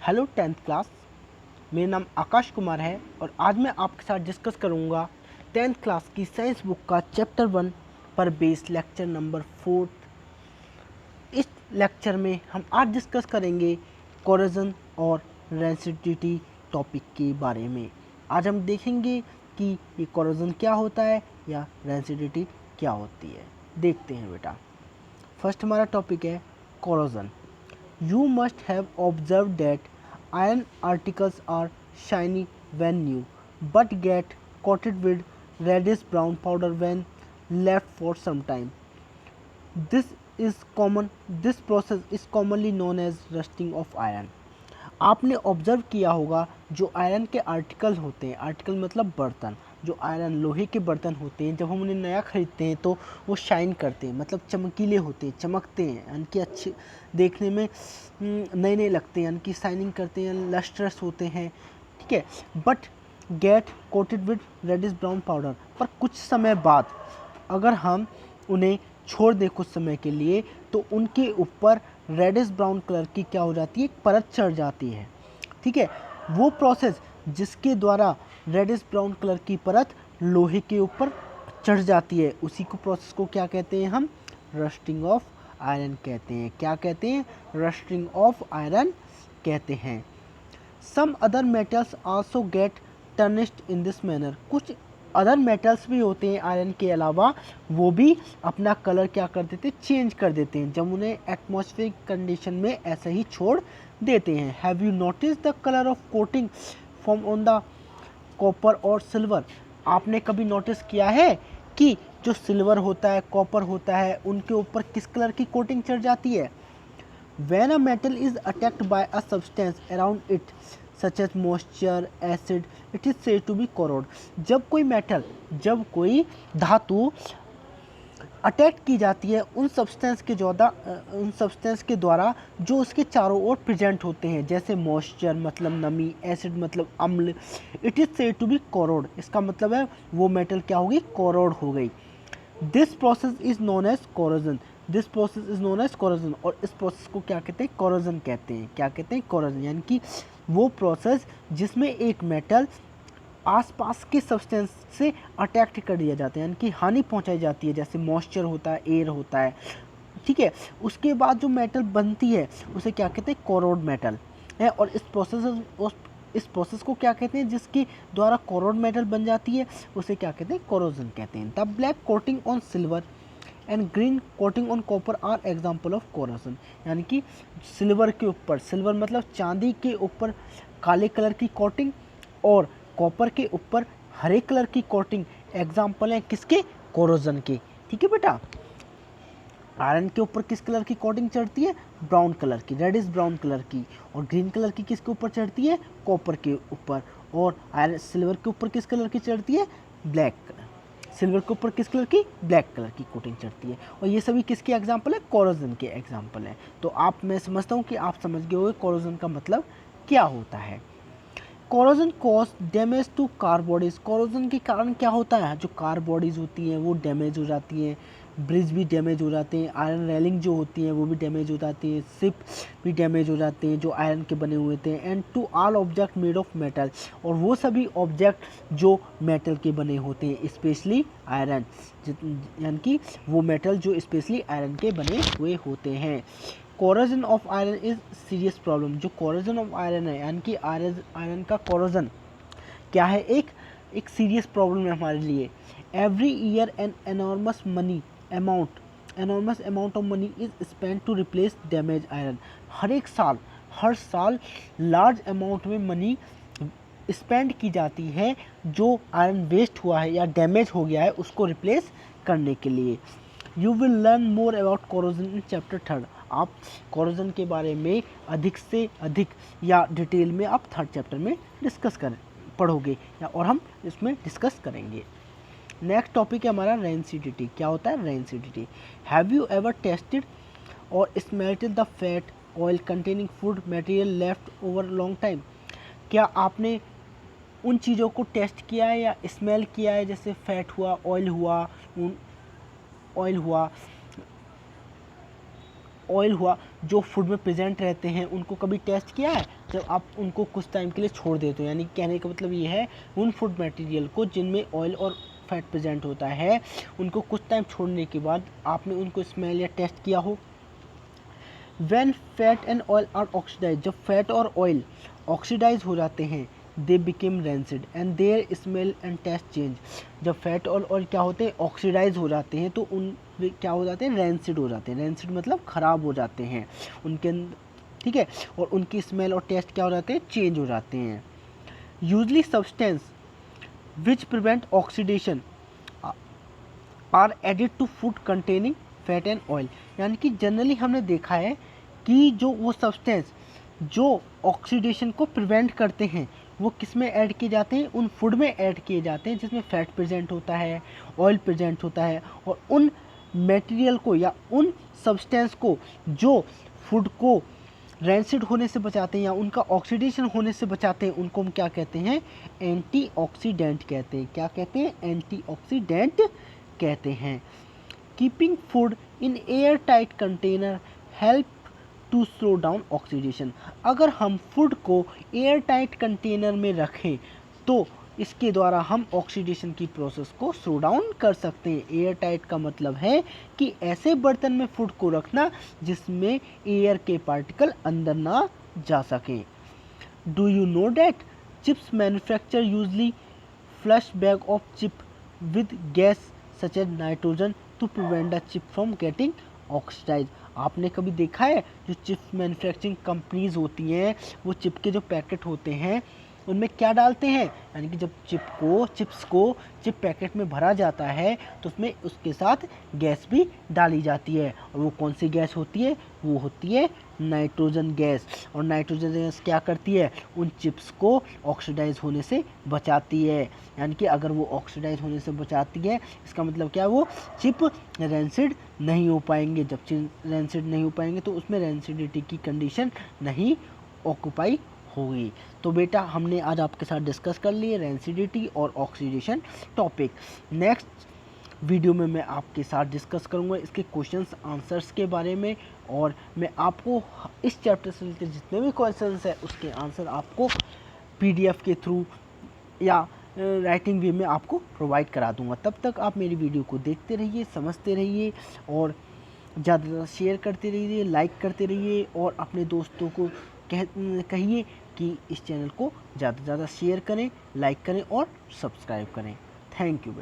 Hello 10th class. मेरा नाम आकाश कुमार है और आज मैं आपके साथ डिस्कस करूंगा 10th क्लास की साइंस बुक का चैप्टर 1 पर बेस्ड लेक्चर नंबर 4। इस लेक्चर में हम आज डिस्कस करेंगे कोरोजन और रेसिडिटी टॉपिक के बारे में। आज हम देखेंगे कि ये कोरोजन क्या होता है या रेसिडिटी क्या होती है। देखते हैं बेटा। फर्स्ट हमारा टॉपिक है corrosion. You must have observed that iron articles are shiny when new, but get coated with reddish brown powder when left for some time. This is common. This process is commonly known as rusting of iron. आपने observe किया होगा जो iron के article होते हैं, article मतलब बर्तन, जो आयरन लोहे के बर्तन होते हैं, जब हम उन्हें नया खरीदते हैं तो वो शाइन करते हैं, मतलब चमकीले होते हैं, चमकते हैं, यानी कि अच्छे देखने में नए नए लगते हैं, यानी कि शाइनिंग करते हैं, लस्ट्रस होते हैं, ठीक है। But get coated with reddish brown powder, पर कुछ समय बाद अगर हम उन्हें छोड़ दें कुछ समय के लिए तो उनके ऊपर रेडिश ब्राउन कलर की क्या हो जाती है, एक परत चढ़ जाती है, ठीक है। वो प्रोसेस जिसके द्वारा रेडिश ब्राउन कलर की परत लोहे के ऊपर चढ़ जाती है, उसी को प्रोसेस को क्या कहते हैं हम, रस्टिंग ऑफ आयरन कहते हैं। क्या कहते हैं, रस्टिंग ऑफ आयरन कहते हैं। Some other metals also get tarnished in this manner. कुछ अदर मेटल्स भी होते हैं आयरन के अलावा, वो भी अपना कलर क्या कर देते हैं, चेंज कर देते हैं, जब उन्हें एटमॉस्फेरिक कंडीशन में ऐसे ही छोड़ देते हैं। Have you notice the colour of coating form on the copper और सिल्वर। आपने कभी नोटिस किया है कि जो सिल्वर होता है, कॉपर होता है, उनके ऊपर किस कलर की कोटिंग चढ़ जाती है। When a metal is attacked by a substance around it, such as moisture, acid, it is said to be corrode. जब कोई मेटल, जब कोई धातु अटैक की जाती है उन सब्सटेंस के द्वारा जो उसके चारों ओर प्रेजेंट होते हैं, जैसे मॉइस्चर मतलब नमी, एसिड मतलब अम्ल, it is said to be corrode. इसका मतलब है वो मेटल क्या होगी, कोरोड हो गई। This process is known as corrosion. This process is known as corrosion. और इस प्रोसेस को क्या कहते हैं, कोरोजन कहते हैं। क्या कहते हैं, कोरोजन, यानी कि वो प्रोसेस जिसमें एक मेटल आसपास के सब्सटेंस से अटैक कर दिया जाता है, यानी कि हानि पहुंचाई जाती है, जैसे मॉइस्चर होता है, एयर होता है, ठीक है। उसके बाद जो मेटल बनती है उसे क्या कहते हैं, कोरोड मेटल है। और इस प्रोसेस को क्या कहते हैं, जिसके द्वारा कोरोड मेटल बन जाती है, उसे क्या कहते हैं, कोरोजन कहते हैं। The black coating on silver and green coating on copper are example of corrosion. यानी कि सिल्वर के ऊपर, सिल्वर मतलब चांदी के ऊपर काले कलर की कोटिंग और कॉपर के ऊपर हरे कलर की कोटिंग एग्जाम्पल है किसके, कोरोजन के, ठीक है बेटा। आयरन के ऊपर किस कलर की कोटिंग चढ़ती है, ब्राउन कलर की, रेडिश ब्राउन कलर की। और ग्रीन कलर की किसके ऊपर चढ़ती है, कॉपर के ऊपर। और आयरन सिल्वर के ऊपर किस कलर की चढ़ती है, ब्लैक कलर। सिल्वर के ऊपर किस कलर की, ब्लैक कलर की कोटिंग चढ़ती है। और ये सभी किसके एग्जाम्पल है, कोरोजन के एग्जाम्पल है। तो आप, मैं समझता हूँ कि आप समझ गए होंगे कोरोजन का मतलब क्या होता है। Corrosion cause damage to car bodies. Corrosion के कारण क्या होता है, जो कार बॉडीज होती हैं वो डैमेज हो जाती हैं, ब्रिज भी डैमेज हो जाते हैं, आयरन रेलिंग जो होती हैं वो भी डैमेज हो जाती हैं, शिप भी डैमेज हो जाते हैं जो आयरन के बने हुए थे। And to all object made of metal, और वो सभी ऑब्जेक्ट जो मेटल के बने होते हैं, स्पेशली आयरन, यानी कि वो मेटल जो स्पेशली आयरन के बने हुए होते हैं। Corrosion of iron is serious problem. जो कोरोजन ऑफ आयरन है, यानी कि आयरन का कोरोजन क्या है, एक सीरियस प्रॉब्लम है हमारे लिए। Every year an enormous amount of money is spend to replace damage iron. हर साल लार्ज अमाउंट में मनी स्पेंड की जाती है जो आयरन वेस्ट हुआ है या डैमेज हो गया है उसको रिप्लेस करने के लिए। You will learn more about corrosion in chapter 3। आप कोरोजन के बारे में अधिक से अधिक या डिटेल में आप 3rd चैप्टर में पढ़ोगे और हम इसमें डिस्कस करेंगे। नेक्स्ट टॉपिक है हमारा रेंसिडिटी। क्या होता है rancidity. Have you ever tested और smelted the fat oil containing food material left over long time. क्या आपने उन चीज़ों को टेस्ट किया है या स्मेल किया है, जैसे फैट हुआ, ऑयल हुआ ऑयल हुआ जो फूड में प्रेजेंट रहते हैं, उनको कभी टेस्ट किया है? जब आप उनको कुछ टाइम के लिए छोड़ देते हो, यानी कहने का मतलब ये है उन फूड मटेरियल को जिनमें ऑयल और फैट प्रेजेंट होता है, उनको कुछ टाइम छोड़ने के बाद आपने उनको स्मेल या टेस्ट किया हो। When fat and oil are oxidized, जब फैट और ऑयल ऑक्सीडाइज हो जाते हैं, they became rancid and their smell and taste change. जब फैट और ऑयल क्या होते हैं, ऑक्सीडाइज हो जाते हैं, तो उन वे क्या हो जाते हैं, रेंसिड हो जाते हैं। रेंसिड मतलब ख़राब हो जाते हैं उनके अंदर, ठीक है, और उनकी स्मेल और टेस्ट क्या हो जाते हैं, चेंज हो जाते हैं। Usually substance which prevent oxidation are added to food containing fat and oil. यानी कि जनरली हमने देखा है कि जो वो सब्सटेंस जो ऑक्सीडेशन को प्रिवेंट करते हैं वो किस में ऐड किए जाते हैं, उन फूड में ऐड किए जाते हैं जिसमें फैट प्रेजेंट होता है, ऑयल प्रेजेंट होता है, और उन मटेरियल को या उन सब्सटेंस को जो फूड को रेंसिड होने से बचाते हैं या उनका ऑक्सीडेशन होने से बचाते हैं, उनको हम क्या कहते हैं, एंटीऑक्सीडेंट कहते हैं। क्या कहते हैं, एंटीऑक्सीडेंट कहते हैं। Keeping food in air tight container help to slow down oxidation. अगर हम फूड को एयर टाइट कंटेनर में रखें तो इसके द्वारा हम ऑक्सीडेशन की प्रोसेस को स्लो डाउन कर सकते हैं। एयर टाइट का मतलब है कि ऐसे बर्तन में फूड को रखना जिसमें एयर के पार्टिकल अंदर ना जा सकें। Do you know that chips manufacture usually flush bag of chip with gas such as nitrogen to prevent the chip from getting oxidise. आपने कभी देखा है जो चिप्स मैन्युफैक्चरिंग कंपनीज होती हैं वो चिप के जो पैकेट होते हैं उनमें क्या डालते हैं, यानी कि जब चिप्स को चिप पैकेट में भरा जाता है तो उसमें उसके साथ गैस भी डाली जाती है, और वो कौन सी गैस होती है, वो होती है नाइट्रोजन गैस। और नाइट्रोजन गैस क्या करती है, उन चिप्स को ऑक्सीडाइज होने से बचाती है। यानी कि अगर वो ऑक्सीडाइज होने से बचाती है इसका मतलब क्या है, वो चिप रेंसिड नहीं हो पाएंगे। जब चिप रेंसिड नहीं हो पाएंगे तो उसमें रेंसिडिटी की कंडीशन नहीं ऑक्यूपाई होगी। तो बेटा हमने आज आपके साथ डिस्कस कर लिए रेंसिडिटी और ऑक्सीडेशन टॉपिक। नेक्स्ट वीडियो में मैं आपके साथ डिस्कस करूंगा इसके क्वेश्चंस आंसर्स के बारे में, और मैं आपको इस चैप्टर से रिलेटेड जितने भी क्वेश्चंस हैं उसके आंसर आपको पीडीएफ के थ्रू या राइटिंग वे में आपको प्रोवाइड करा दूंगा। तब तक आप मेरी वीडियो को देखते रहिए, समझते रहिए, और ज़्यादा से ज़्यादा शेयर करते रहिए, लाइक करते रहिए, और अपने दोस्तों को कहिए कि इस चैनल को ज़्यादा से ज़्यादा शेयर करें, लाइक करें और सब्सक्राइब करें। थैंक यू बेटा।